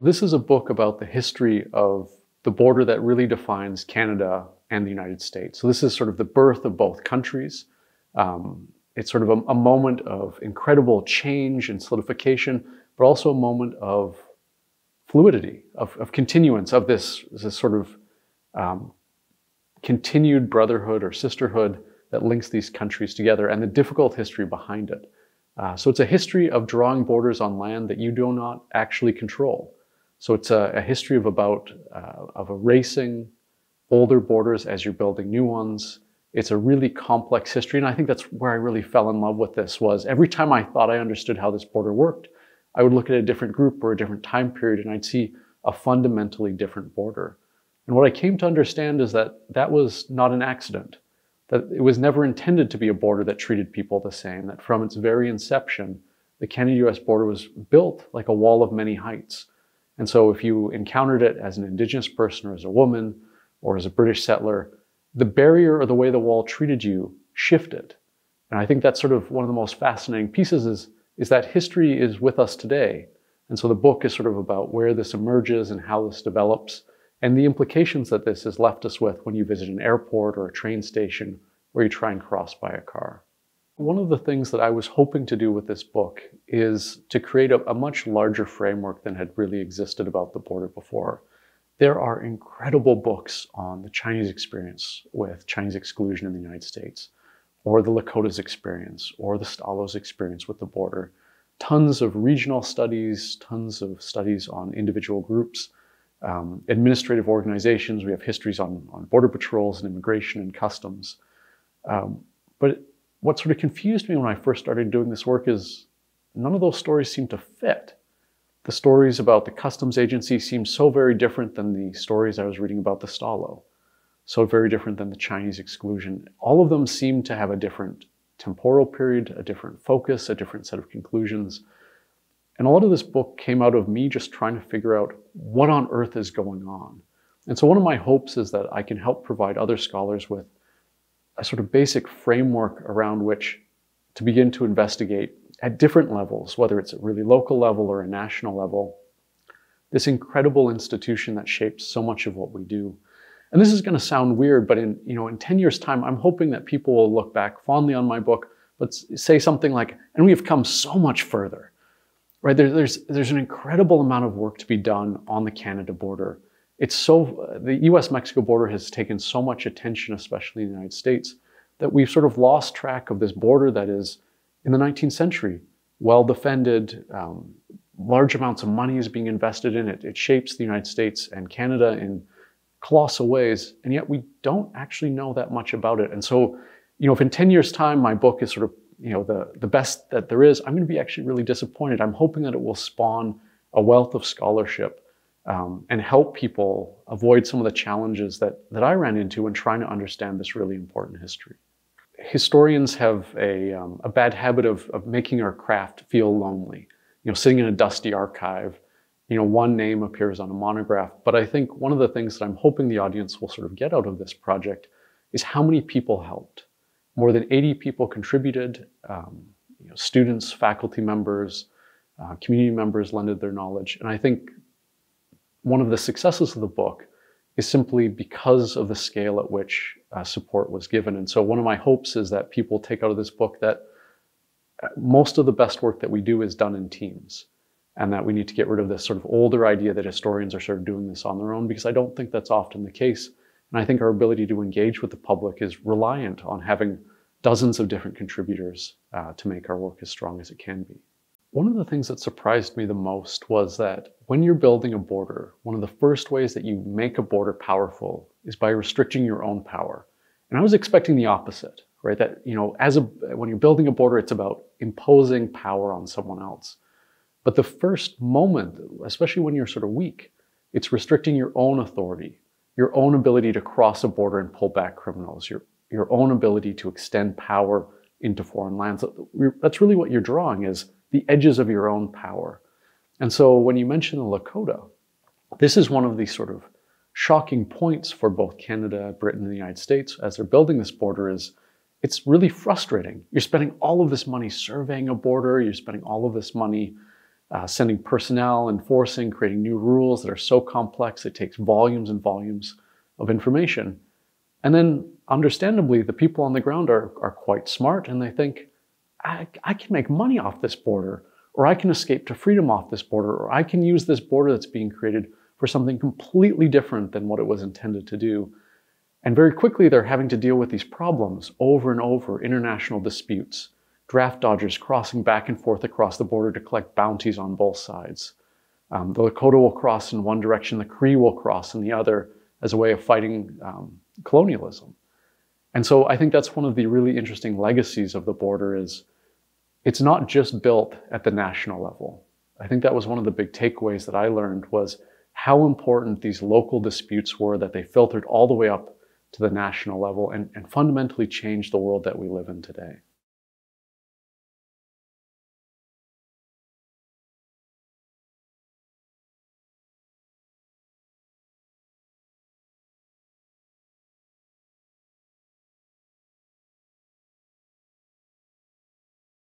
This is a book about the history of the border that really defines Canada and the United States. So this is sort of the birth of both countries. It's sort of a moment of incredible change and solidification, but also a moment of fluidity, of continuance, of this sort of continued brotherhood or sisterhood that links these countries together, and the difficult history behind it. So it's a history of drawing borders on land that you do not actually control. So it's a history of erasing older borders as you're building new ones. It's a really complex history, and I think that's where I really fell in love with this. Was every time I thought I understood how this border worked, I would look at a different group or a different time period, and I'd see a fundamentally different border. And what I came to understand is that that was not an accident, that it was never intended to be a border that treated people the same, that from its very inception, the Canada-U.S. border was built like a wall of many heights. And so if you encountered it as an Indigenous person or as a woman or as a British settler, the barrier or the way the wall treated you shifted. And I think that's sort of one of the most fascinating pieces is that history is with us today. And so the book is sort of about where this emerges and how this develops and the implications that this has left us with when you visit an airport or a train station or you try and cross by a car. One of the things that I was hoping to do with this book is to create a much larger framework than had really existed about the border before. There are incredible books on the Chinese experience with Chinese exclusion in the United States, or the Lakota's experience, or the Stalos experience with the border. Tons of regional studies, tons of studies on individual groups, administrative organizations. We have histories on border patrols and immigration and customs. But what sort of confused me when I first started doing this work is none of those stories seem to fit. The stories about the customs agency seem so very different than the stories I was reading about the Stalo, so very different than the Chinese exclusion. All of them seem to have a different temporal period, a different focus, a different set of conclusions. And a lot of this book came out of me just trying to figure out what on earth is going on. And so one of my hopes is that I can help provide other scholars with a sort of basic framework around which to begin to investigate at different levels, whether it's a really local level or a national level, this incredible institution that shapes so much of what we do. And this is going to sound weird, but in 10 years' time, I'm hoping that people will look back fondly on my book, but say something like, and we have come so much further, right? There's an incredible amount of work to be done on the Canada border. The U.S.-Mexico border has taken so much attention, especially in the United States, that we've sort of lost track of this border that is, in the 19th century, well defended, large amounts of money is being invested in it. It shapes the United States and Canada in colossal ways, and yet we don't actually know that much about it. And so, if in 10 years' time my book is sort of, the best that there is, I'm going to be actually really disappointed. I'm hoping that it will spawn a wealth of scholarship and help people avoid some of the challenges that I ran into when trying to understand this really important history. Historians have a bad habit of making our craft feel lonely. Sitting in a dusty archive, one name appears on a monograph. But I think one of the things that I'm hoping the audience will sort of get out of this project is how many people helped. More than 80 people contributed, students, faculty members, community members lended their knowledge. And I think one of the successes of the book is simply because of the scale at which support was given. And so one of my hopes is that people take out of this book that most of the best work that we do is done in teams, and that we need to get rid of this sort of older idea that historians are sort of doing this on their own, because I don't think that's often the case. And I think our ability to engage with the public is reliant on having dozens of different contributors to make our work as strong as it can be. One of the things that surprised me the most was that when you're building a border, one of the first ways that you make a border powerful is by restricting your own power. And I was expecting the opposite, right? That, when you're building a border, it's about imposing power on someone else. But the first moment, especially when you're sort of weak, it's restricting your own authority, your own ability to cross a border and pull back criminals, your own ability to extend power into foreign lands. That's really what you're drawing, is the edges of your own power. And so when you mention the Lakota, this is one of these sort of shocking points for both Canada, Britain, and the United States as they're building this border. It's really frustrating. You're spending all of this money surveying a border, you're spending all of this money sending personnel, enforcing, creating new rules that are so complex it takes volumes and volumes of information. And then, understandably, the people on the ground are quite smart, and they think, I can make money off this border, or I can escape to freedom off this border, or I can use this border that's being created for something completely different than what it was intended to do. And very quickly, they're having to deal with these problems over and over, international disputes, draft dodgers crossing back and forth across the border to collect bounties on both sides. The Lakota will cross in one direction, the Cree will cross in the other as a way of fighting colonialism. And so I think that's one of the really interesting legacies of the border is it's not just built at the national level. I think that was one of the big takeaways that I learned was how important these local disputes were, that they filtered all the way up to the national level and fundamentally changed the world that we live in today.